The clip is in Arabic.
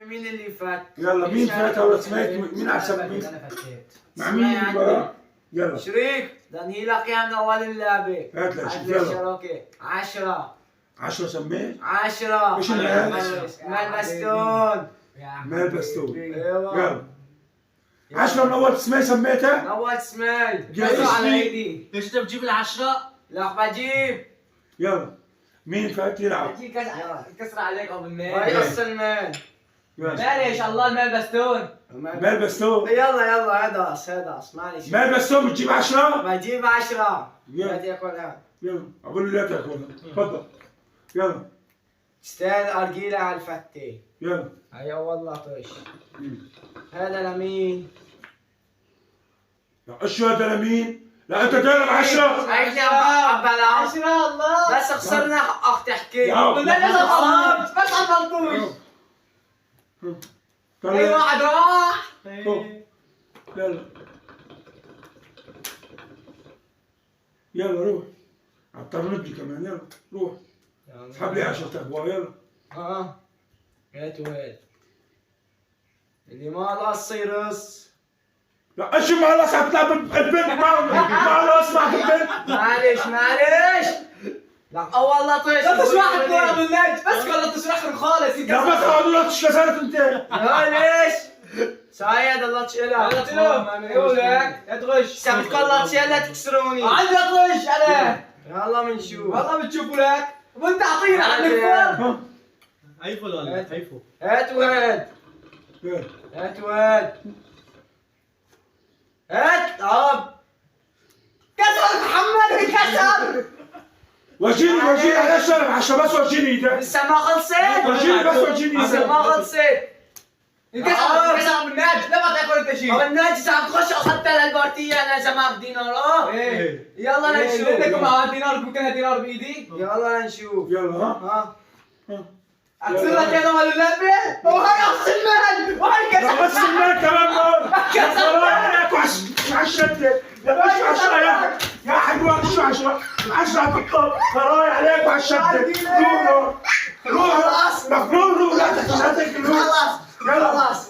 مين اللي فات؟ يلا مين فات ولا سمعت؟ مين احسن مين؟ انا فتيت. مع مين المباراة؟ يلا شريك دني لك يا من اول اللعبة. هات لي هات شوف لي يلا. شراكة 10 10 سميت؟ 10 ايش المال؟ مال بستون. مال بستون. ايوه يلا 10 من اول سميتها؟ نوات سماي يلا. على ايدي. ليش انت بتجيب العشرة؟ لا بجيب يلا مين فات يلعب؟ بجيب كسر عليك ابو هاي النيل. قص المال. يلا معليش الله المال بستون. مال بستون. يلا هداس معلش. مال بستون بتجيب 10؟ بجيب 10 يلا. بدي اكلها. يلا اقول له لا تاكلها تفضل يلا تستاهل ارجيلة على الفتة. يلا هيا والله طيش. مم. هذا لمين؟ لا شو هذا لمين؟ لا انت تلعب 10. عايزني ابلع 10 الله. بس خسرنا حقك تحكي. يا والله لازم اصاب بس عبلطوش. اي طلع واحد راح. يلا يلا روح عطر نبجي كمان يلا روح اسحب لي 10 تقوى يلا هات وهات اللي ما قص يرص. لا ايش ما خلاص حتلعب البنت ما خلاص مع البنت. معلش لا والله طيش. لا تشرح الكورة ابو النيل بس ولا تشرح خالص. لا بس اقعدوا لا تشكسرت انت. معلش سعيد الله تشيلها. يلا تلوم يقول لك لا تغش. سامتك الله تشيلها تكسروني. عندي اطلش انا. يلا بنشوف. والله بتشوفوا لك وانت اعطينا عن الفور. هيفو ولا هيفو؟ هات وهات يلا هات وهات هات كسر محمد كسر. وجيني على الشرب عشان بس وجيني ده. لسه ما خلصت. وجيني بس وجيني لسه ما خلصت. كسر ابو النيل لا ما تاكل انت شيء. هو الناس عم تخش اخذت البارتيه انا زمان بدينار. ايه يلا نشوف. بدك معها دينار ممكن دينار بايدي. يلا نشوف. يلا ها ها اكسر لك يا نوال اللعبه وهي قص المال وهي كسر. بس النار كمان نار. كسر عليك وعشرتك يا باشا 10 يا حلوة شو 10 بالطب فراي عليك وعشرتك روح خلاص. مفروض روح لا تتحرك خلاص يلا خلاص